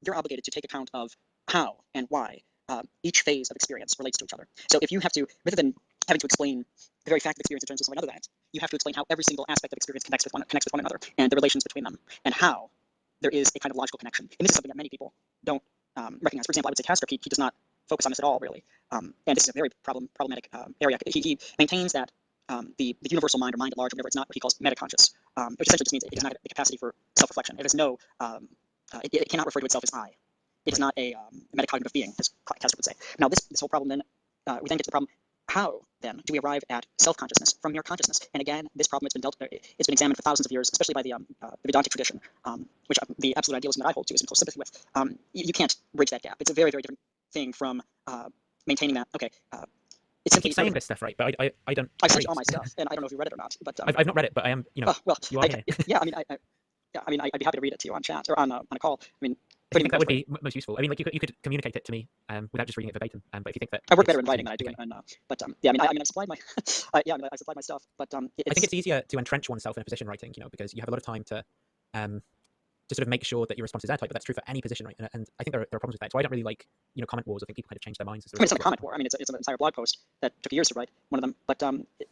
you're obligated to take account of how and why each phase of experience relates to each other. So if you have to, rather than having to explain the very fact of experience in terms of something other than it, you have to explain how every single aspect of experience connects with one another, and the relations between them, and how there is a kind of logical connection. And this is something that many people don't recognize. For example, I would say Kastrup, he does not focus on this at all, really. And this is a very problematic area. He maintains that the universal mind, or mind at large, or whatever, it's not what he calls metaconscious, which essentially just means it does not have the capacity for self-reflection. It has no, it cannot refer to itself as I. It is not a metacognitive being, as Kastrup would say. Now, this whole problem then, we then get to the problem, how then do we arrive at self-consciousness from mere consciousness? And again, this problem it's been examined for thousands of years, especially by the Vedantic tradition, which the absolute idealism that I hold to is in close sympathy with. You can't bridge that gap. It's a very, very different thing from maintaining that, okay, it's simply saying this stuff, right? But I don't. I've sent all my stuff, and I don't know if you read it or not. But I've not read it, but I am, you know, you are here. Yeah, I mean, I'd be happy to read it to you on chat or on a call. I mean, I think that would be most useful. I mean, like you could communicate it to me without just reading it verbatim. But if you think that I work better in writing than I do yeah, I mean, I've supplied my I supplied my stuff, but I think it's easier to entrench oneself in a position writing, you know, because you have a lot of time to sort of make sure that your response is airtight. But that's true for any position, right? And I think there are problems with that. So I don't really like, you know, comment wars. I think people kind of change their minds. I mean, it's not a comment war. I mean, it's an entire blog post that took years to write. One of them, but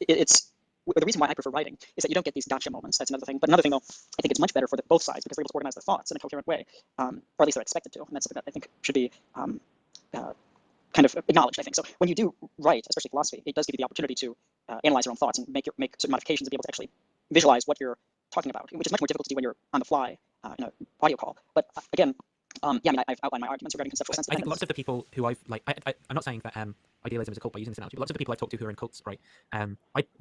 it's. The reason why I prefer writing is that you don't get these gotcha moments. That's another thing. But another thing, though, I think it's much better for both sides because they're able to organize their thoughts in a coherent way, or at least they're expected to. And that's something that I think should be kind of acknowledged, I think. So when you do write, especially philosophy, it does give you the opportunity to analyze your own thoughts and make certain modifications and be able to actually visualize what you're talking about, which is much more difficult to do when you're on the fly in an audio call. But again, yeah, I mean, I've outlined my arguments regarding conceptual sense. I think lots of the people who I've, like, I'm not saying that idealism is a cult by using this analogy, but lots of the people I've talked to who are in cults, right,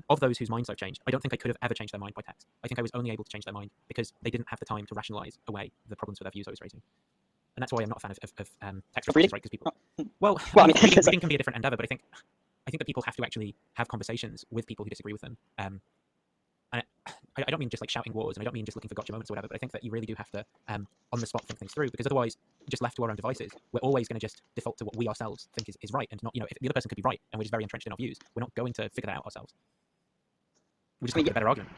of those whose minds I've changed, I don't think I could have ever changed their mind by text. I think I was only able to change their mind because they didn't have the time to rationalize away the problems with their views I was raising. And that's why I'm not a fan of text responses, right? Because people, well, I mean, reading can be a different endeavor, but I think that people have to actually have conversations with people who disagree with them. And I don't mean just like shouting wars, and I don't mean just looking for gotcha moments or whatever, but I think that you really do have to, on the spot, think things through, because otherwise, just left to our own devices, we're always going to just default to what we ourselves think is right, and not, you know, if the other person could be right, and we're just very entrenched in our views, we're not going to figure that out ourselves. We just get a better argument.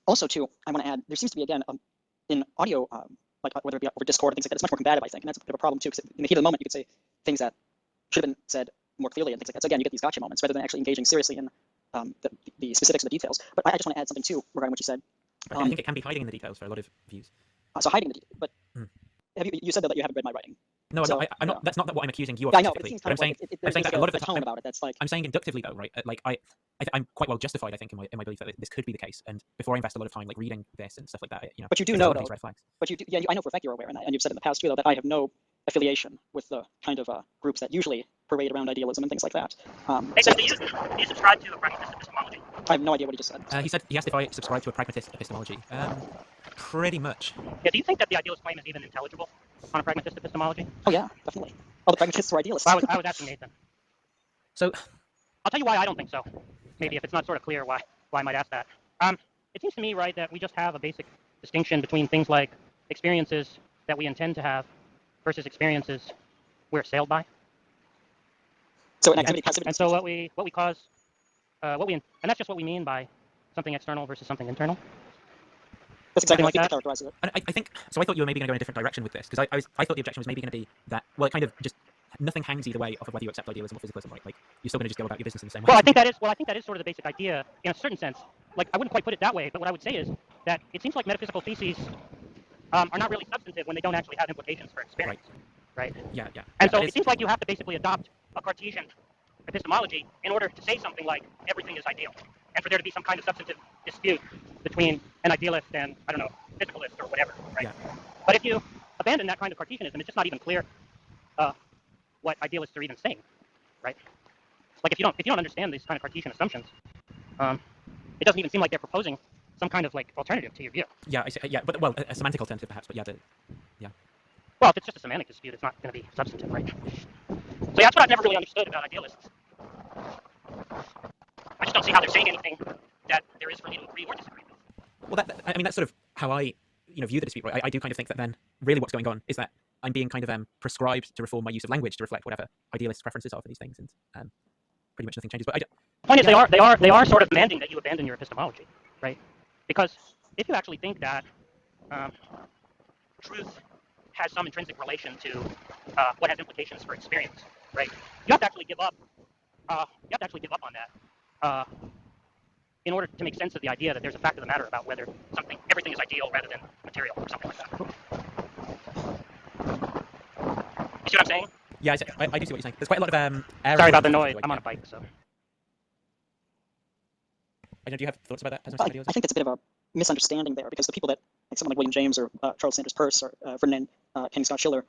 Also, too, I want to add, there seems to be, again, in audio, like whether it be over Discord and things like that, it's much more combative, I think, and that's a bit of a problem, too, because in the heat of the moment, you could say things that should have been said more clearly and things like that. So again, you get these gotcha moments, rather than actually engaging seriously in the specifics of the details. But I just want to add something too regarding what you said. I think it can be hiding in the details for a lot of views. So hiding the but you said that you haven't read my writing. No, so, I'm not. That's not what I'm accusing you of. Yeah, I know, but it seems I'm saying that a lot of the time about it. That's like I'm saying inductively though, right? Like I'm quite well justified, I think, in my belief that this could be the case. And before I invest a lot of time like reading this and stuff like that, you know. But you do know, though. Red flags. But I know for a fact you're aware, and you've said in the past too, though, that I have no affiliation with the kind of groups that usually parade around idealism and things like that. So do you subscribe to a pragmatist epistemology? I have no idea what he just said. He asked if I subscribe to a pragmatist epistemology. Pretty much. Yeah, do you think that the idealist claim is even intelligible on a pragmatist epistemology? Oh yeah, definitely. All the pragmatists are idealists. I was asking Nathan. So I'll tell you why I don't think so. Maybe if it's not sort of clear why I might ask that. It seems to me, right, that we just have a basic distinction between things like experiences that we intend to have versus experiences we're assailed by. So an activity passivity. And so what we cause, and that's just what we mean by something external versus something internal. That's exactly like that. Characterize it. And I think so. I thought you were maybe going to go in a different direction with this because I thought the objection was maybe going to be that, well, it kind of just nothing hangs either way off of whether you accept idealism or physicalism, right? Like you're still going to just go about your business in the same way. Well, I think that is sort of the basic idea in a certain sense. Like I wouldn't quite put it that way, but what I would say is that it seems like metaphysical theses are not really substantive when they don't actually have implications for experience, right? Yeah. And so it seems like you have to basically adopt a Cartesian epistemology in order to say something like everything is ideal, and for there to be some kind of substantive dispute between an idealist and, I don't know, physicalist or whatever, right? Yeah. But if you abandon that kind of Cartesianism, it's just not even clear what idealists are even saying, right? Like if you don't understand these kind of Cartesian assumptions, it doesn't even seem like they're proposing some kind of like alternative to your view. Yeah, but well, a semantic alternative perhaps, but yeah. Well, if it's just a semantic dispute, it's not going to be substantive, right? So that's what I've never really understood about idealists. I just don't see how they're saying anything that there is for me to agree or disagree with. Well, I mean, that's sort of how I, view the dispute, right? I do kind of think that then really what's going on is that I'm being kind of prescribed to reform my use of language to reflect whatever idealist preferences are for these things, and pretty much nothing changes. But the point is, they are sort of demanding that you abandon your epistemology, right? Because if you actually think that truth has some intrinsic relation to what has implications for experience, right? You have to actually give up. You have to actually give up on that in order to make sense of the idea that there's a fact of the matter about whether everything is ideal rather than material or something like that. You see what I'm saying? Yeah, I do see what you're saying. There's quite a lot of error. Sorry about the in noise. like, I'm on a bike, so. Do you have thoughts about that? I think that's a bit of a misunderstanding there, because the people that, like someone like William James or Charles Sanders Peirce or Ferdinand Kenny Scott Schiller,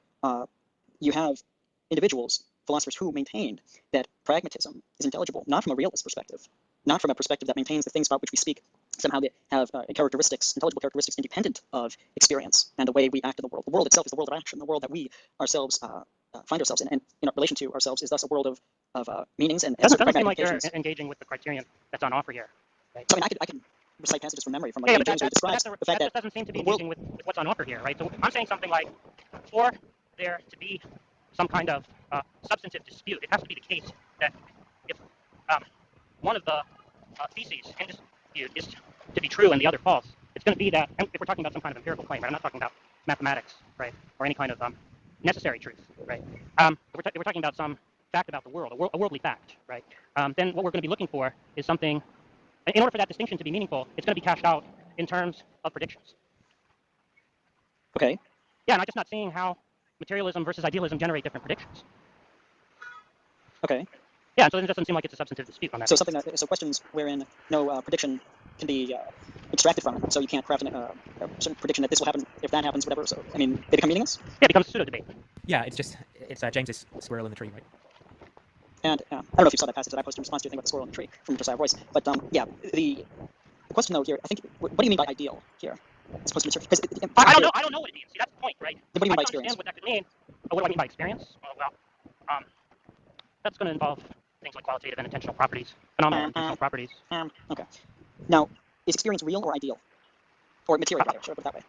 you have individuals, philosophers, who maintained that pragmatism is intelligible not from a realist perspective, not from a perspective that maintains the things about which we speak somehow they have characteristics, intelligible characteristics independent of experience and the way we act in the world. The world itself is the world of action. The world that we ourselves find ourselves in, and in our relation to ourselves, is thus a world of meanings and Doesn't pragmatic seem like you're implications. engaging with the criterion that's on offer here. Right? So, I mean, I can recite passages from memory from like Yeah, William but James, where he describes the fact that that doesn't seem to be the world, engaging with what's on offer here, right? So I'm saying something like, for there to be some kind of substantive dispute, it has to be the case that if one of the theses in dispute is to be true and the other false, it's going to be that, and if we're talking about some kind of empirical claim, right? I'm not talking about mathematics, right? Or any kind of necessary truth, right? If we're talking about some fact about the world, a worldly fact, right? Then what we're going to be looking for is something. In order for that distinction to be meaningful, it's going to be cashed out in terms of predictions. okay, Yeah, and I'm just not seeing how materialism versus idealism generate different predictions. okay. Yeah, so it doesn't seem like it's a substantive dispute on that. So so questions wherein no prediction can be extracted from it. So you can't craft a certain prediction that this will happen if that happens, whatever. So I mean, they become meaningless. Yeah, it becomes a pseudo debate. Yeah, it's James's squirrel in the tree, right? And I don't know if you saw that passage that I posted in response to your thing about the squirrel in the tree from Josiah Royce. But yeah, the question though here, I think, what do you mean by ideal here? It's supposed to be because I don't know what it means. See, that's the point, right? What do you mean by I experience? understand what that could mean. What do I mean by experience? Well, that's going to involve things like qualitative and intentional properties, phenomenal intentional properties. Okay. Now, is experience real or ideal, or material? Rather, should I put it that way?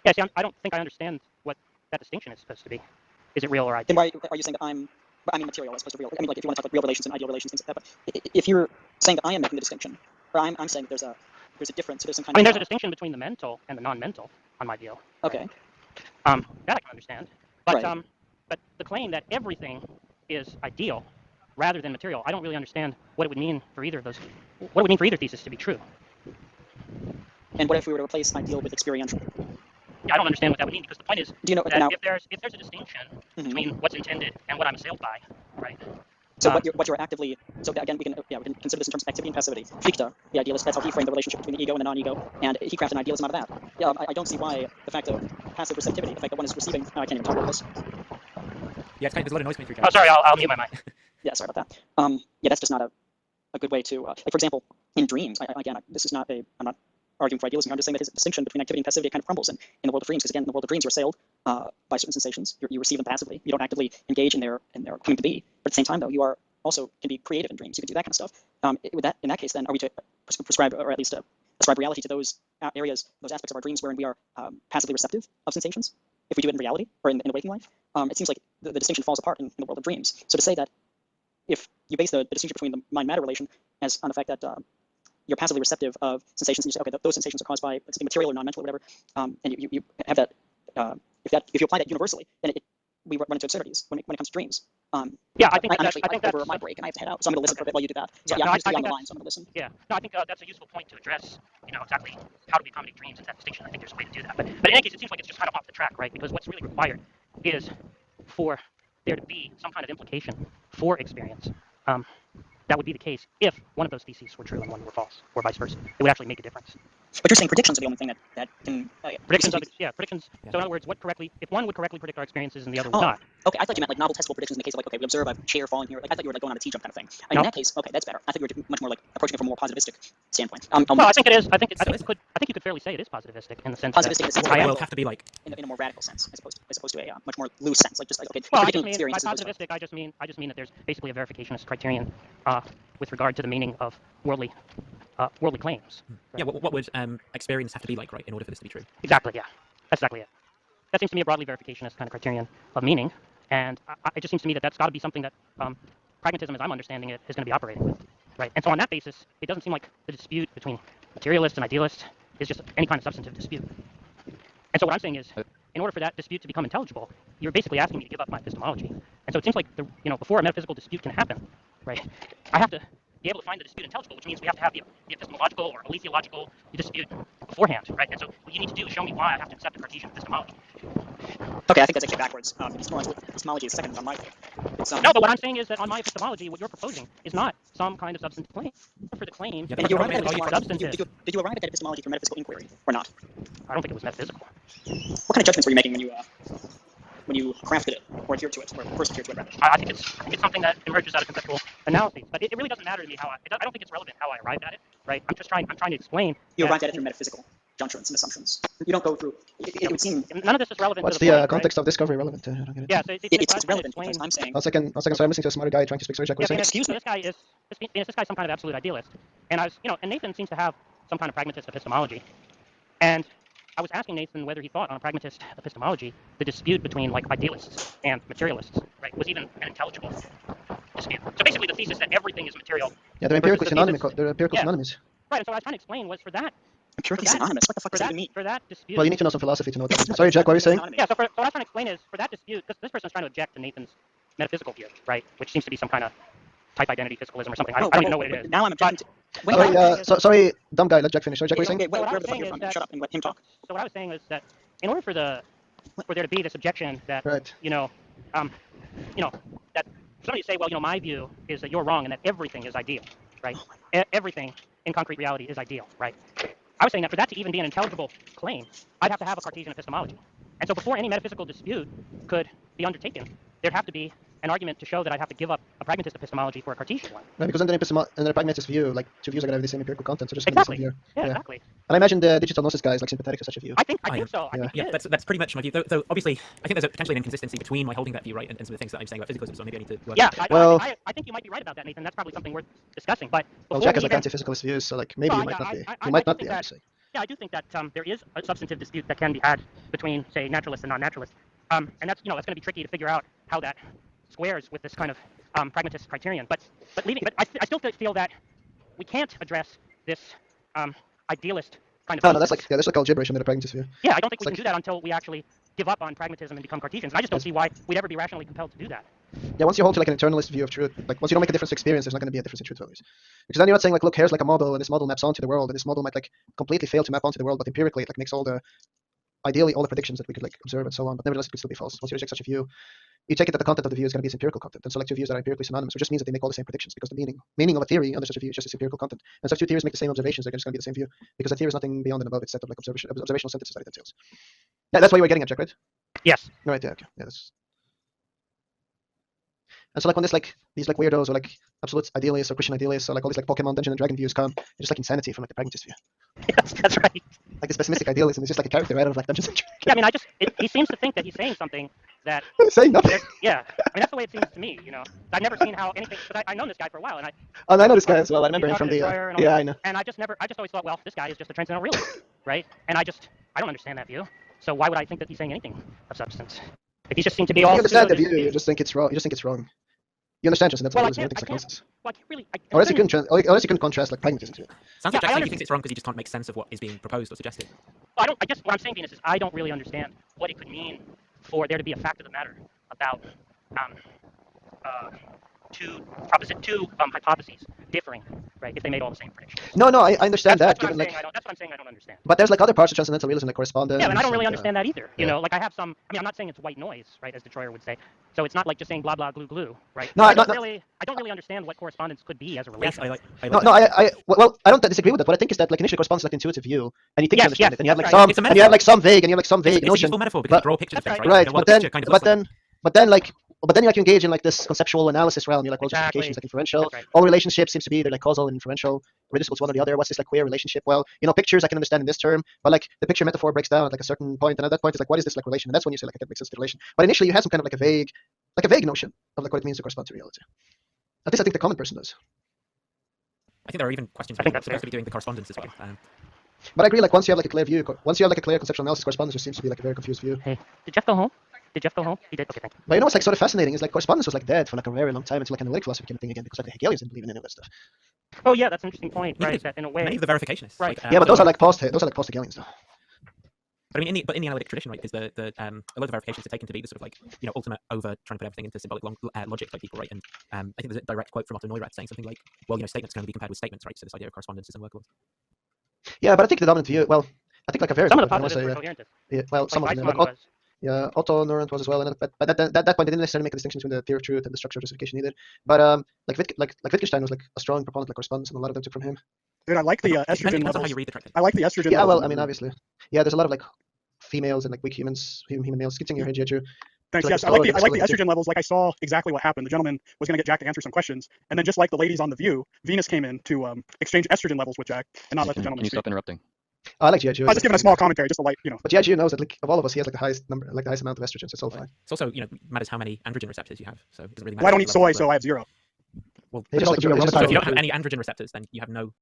Yeah, see, I don't think I understand what that distinction is supposed to be. Is it real or ideal? Then why are you saying that I mean material as opposed to real? I mean, like if you want to talk like real relations and ideal relations, things like that. But if you're saying that I am making the distinction, or I'm saying that there's a difference, there's some kind I mean, of. there's a distinction between the mental and the non-mental on my deal. Okay. Right? That I can understand. But Right. But the claim that everything is ideal rather than material, I don't really understand what it would mean for either of those. What it would mean for either thesis to be true. And what if we were to replace ideal with experiential? Yeah, I don't understand what that would mean, because the point is Do you know that now? if there's a distinction between what's intended and what I'm assailed by, right? So what you're actively. So again, we can consider this in terms of activity and passivity. Fichte, the idealist, that's how he framed the relationship between the ego and the non-ego, and he crafted an idealism out of that. Yeah, I don't see why the fact of passive receptivity, the fact that one is receiving. I can't even talk about this. Yeah, there's a lot of noise coming through. Oh, sorry, I'll mute my mic. Yeah, sorry about that. Yeah, that's just not a good way to. Like for example, in dreams, this is not I'm not arguing for idealism. I'm just saying that his distinction between activity and passivity kind of crumbles in the world of dreams, because again, in the world of dreams, you're assailed by certain sensations. You receive them passively. You don't actively engage in their coming to be. But at the same time, though, you are also can be creative in dreams. You can do that kind of stuff. In that case, then, are we to prescribe, or at least ascribe reality to those areas, those aspects of our dreams wherein we are passively receptive of sensations? If we do it in reality or in waking life, it seems like the distinction falls apart in the world of dreams. So to say that if you base the distinction between the mind-matter relation as on the fact that you're passively receptive of sensations, and you say, okay, those sensations are caused by something material or non-mental or whatever, and you have that, if you apply that universally, then we run into absurdities when it comes to dreams. Yeah, I think I'm that's over my break, and I have to head out, so I'm going to listen for a bit while you do that. So yeah, I'm no, just I on think the line, so I'm going to listen. Yeah, no, I think that's a useful point to address. Exactly how do we accommodate dreams into that distinction. I think there's a way to do that. But in any case, it seems like it's just kind of off the track, right? Because what's really required is for there to be some kind of implication for experience. That would be the case if one of those theses were true and one were false, or vice versa. It would actually make a difference. But you're saying predictions are the only thing that can. Predictions. So in other words, if one would correctly predict our experiences and the other would not. Okay, I thought you meant like novel testable predictions in the case of like, okay, we observe a chair falling here. Like I thought you were like going on a T-jump kind of thing. In that case, okay, that's better. I think you were much more like approaching it from a more positivistic standpoint. Well, I think it is. I think you could fairly say it is positivistic in the sense positivistic in the sense that that Will have to be like in a more radical sense, as opposed to a much more loose sense, like just like okay. Well, I predicting just mean by experiences positivistic, I just mean that there's basically a verificationist criterion with regard to the meaning of worldly claims. yeah. What would experience have to be like, right, in order for this to be true? Exactly. Yeah, that's exactly it. That seems to me a broadly verificationist kind of criterion of meaning, and it just seems to me that that's got to be something that pragmatism, as I'm understanding it, is going to be operating with, right? And so on that basis, it doesn't seem like the dispute between materialist and idealist is just any kind of substantive dispute. And so what I'm saying is in order for that dispute to become intelligible, you're basically asking me to give up my epistemology. And so it seems like before a metaphysical dispute can happen, right, I have to be able to find the dispute intelligible, which means we have to have the epistemological or eletheological dispute beforehand, right? And so what you need to do is show me why I have to accept a Cartesian epistemology. Okay, I think that's actually backwards. Epistemology is second on my thing. No, but what I'm saying is that on my epistemology, what you're proposing is not some kind of substantive claim. For the claim, Yeah, Did you arrive at is substantive. did you arrive at that epistemology through metaphysical inquiry or not? I don't think it was metaphysical. What kind of judgments were you making when you crafted it or adhered to it, or first adhered to it rather? I think it's something that emerges out of conceptual analyses, but it really doesn't matter to me how I don't think it's relevant how I arrived at it, right? I'm trying to explain. You arrived at it through metaphysical judgments and assumptions. You don't go through. It would seem. None of this is relevant. What's to the point, context right? of discovery relevant? I don't get it. Yeah, so It's relevant because I'm saying. One second, sorry, I'm listening to a smarter guy trying to speak. Sorry, Jack, what Yeah, are you Excuse me. this guy's some kind of absolute idealist, and and Nathan seems to have some kind of pragmatist epistemology, and I was asking Nathan whether he thought on a pragmatist epistemology the dispute between like idealists and materialists, right, was even an intelligible dispute. So basically, the thesis that everything is material. Yeah, they're empirical versus the synonymous. thesis- They're empirical Yeah. synonymous. Right, and so what I was trying to explain was for that Empirically synonymous. What the fuck does that even mean? for that dispute. Well, you need to know some philosophy to know what that means. Sorry, Jack, what were you saying? Yeah, so what I was trying to explain is for that dispute, this person's trying to object to Nathan's metaphysical view, right, which seems to be some kind of type identity physicalism or something. I don't even know what it is. Now I'm objecting to. Wait, Sorry, sorry, dumb guy. Let Jack finish. Sorry, Jack, what were you saying? Okay, wait, what I where was the fuck saying you're from? is Shut up and let him talk. So what I was saying is that in order for there to be this objection that Right. that somebody say, well, my view is that you're wrong and that everything is ideal, right? Everything in concrete reality is ideal, right? I was saying that for that to even be an intelligible claim, I'd have to have a Cartesian epistemology. And so before any metaphysical dispute could be undertaken, there'd have to be an argument to show that I'd have to give up a pragmatist epistemology for a Cartesian one. Right, because under the pragmatist view, like two views are gonna have the same empirical content, so just Exactly. here. Yeah, exactly. And I imagine the digital gnosis guy is like sympathetic to such a view. I think so. I think he Yeah, is. that's pretty much my view. Though obviously, I think there's potentially an inconsistency between my holding that view, right, and some of the things that I'm saying about physicalism. So maybe I need to. Work Yeah, Well- I think you might be right about that, Nathan. That's probably something worth discussing. But Well, before Jack we has like even- anti-physicalist views, so like maybe No, you might not be. I You might do not think be. I that- would say. Yeah, I do think that there is a substantive dispute that can be had between, say, naturalists and non-naturalists, and that's going to be tricky to figure out how that squares with this kind of pragmatist criterion. But I still feel that we can't address this idealist kind of. No, that's like all gibberish under the pragmatist view. Yeah, I don't think we It's can do that until we actually give up on pragmatism and become Cartesians. And I just don't see why we'd ever be rationally compelled to do that. Yeah, once you hold to like an internalist view of truth, like once you don't make a difference to experience, there's not going to be a difference in truth values. Because then you're not saying like, look, here's like a model, and this model maps onto the world, and this model might like completely fail to map onto the world, but empirically it like makes ideally all the predictions that we could like observe and so on, but nevertheless it could still be false. Once you reject such a view, you take it that the content of the view is going to be its empirical content, and so like two views that are empirically synonymous, which just means that they make all the same predictions, because the meaning of a theory under such a view is just its empirical content. And so if two theories make the same observations, they're just going to be the same view, because a theory is nothing beyond and above its set of like observational sentences that it entails. Yeah, that's why you were getting at, Jack, right? Yes. Right. Yeah. Okay. Yeah. That's. And so like when these like weirdos or like absolute idealists or Christian idealists or like all these like Pokemon Dungeon and Dragon views come, it's just like insanity from like the pragmatist view. That's right. Like this pessimistic idealism is just like a character out of like Dungeons and Dragons. Yeah, I mean, he seems to think that he's saying something that. Saying nothing. Yeah, I mean that's the way it seems to me. I've never seen how anything. Because I've known this guy for a while, and Oh, I know this guy as well. I remember him talked from to the. Destroyer and all Yeah, that. I know. And I just always thought, well, this guy is just a transcendental realist, right? And I don't understand that view. So why would I think that he's saying anything of substance? If he just seemed to be all. You understand the pseudo- view. You just think it's wrong. You just think it's wrong. You understand, Justin? That's Well, what I it is. can't. It's like nonsense. Well, I can't really. Unless you couldn't contrast like pragmatism to it. Sounds Yeah, like Jack I saying he thinks it's wrong because he just can't make sense of what is being proposed or suggested. Well, I guess what I'm saying, Venus, is I don't really understand what it could mean for there to be a fact of the matter about two hypotheses differing, right? If they made all the same predictions. No, I understand That's that. what I'm Given saying. like, That's what I'm saying. I don't understand. but there's like other parts of transcendental realism, like correspondence. Yeah, and I don't really and, understand that either. yeah. Like I have some. I mean, I'm not saying it's white noise, right, as Destroyer would say. So it's not like just saying blah blah glue glue, right? No, I no, don't really understand what correspondence could be as a Yes, relation. I don't disagree with that. What I think is that like initially correspondence is like an intuitive view, and you think you Yes, understand yes, it, and you have like that's some, right. It's a and you have like some vague, It's a notion. useful metaphor because you draw pictures of That's things, right. Right, What but a then, picture kind of but looks like. then, you like engage in like this conceptual analysis realm. You're like, well, Exactly. justifications like inferential. That's right. All relationships seems to be either like causal and inferential, reducible to one or the other. What's this like queer relationship? Well, pictures I can understand in this term, but like the picture metaphor breaks down at like a certain point, and at that point it's like, what is this like relation? And that's when you say like it makes sense to relation. But initially you have some kind of like a vague notion of like what it means to correspond to reality. At least I think the common person does. I think there are even questions I where think you're that's supposed fair. to be doing the correspondence as well. But I agree, like once you have like a clear view, once you have like a clear conceptual analysis, correspondence just seems to be like a very confused view. Hey, did Jeff go home? He did. Okay, thank you. But what's like sort of fascinating is like correspondence was like dead for like a very long time until like analytic philosophy became a thing again, because like the Hegelians didn't believe in any of that stuff. Oh yeah, that's an interesting point, Even right? That in a many way. of the verificationists. Right. Like, Yeah, but those are like post Hegelians though. But I mean, in the analytic tradition, right, because a lot of verifications are taken to be the sort of like, ultimate over trying to put everything into symbolic logic type people, right? And I think there's a direct quote from Otto Neurath saying something like, well, statements can only be compared with statements, right? So this idea of correspondence is unworkable. Yeah, but I think the dominant view. Well, I think like a very Some of the good one, I positives say, were coherentists. yeah, well, Like some of them. Weissmann Like, was. yeah, Otto Neurath was as well, and but at that point they didn't necessarily make a distinction between the theory of truth and the structure of justification either. But like Wittgenstein was like a strong proponent of correspondence, and a lot of them took from him. Dude, I like the Depends estrogen on how levels. you read the tractate. I like the estrogen Yeah, levels. well, I mean, obviously, yeah, there's a lot of like females and like weak humans, human males. Keep saying your head, yeah, true. Thanks. like Yes, the I like scholar- the the scholar- estrogen levels. Like I saw exactly what happened. The gentleman was going to get Jack to answer some questions, and then just like the ladies on The View, Venus came in to exchange estrogen levels with Jack and not let the Can gentleman you speak. stop interrupting? I like G.I. Joe. I was just giving a small commentary, just to light, But G.I. knows that like of all of us, he has like the highest number, like the highest amount of estrogen, so it's all fine. It's also, matters how many androgen receptors you have. So it doesn't really matter. Well, I don't what eat the soy, level so of I have 0. He Well, just like zero. he just So like if you don't have any androgen receptors, then you have no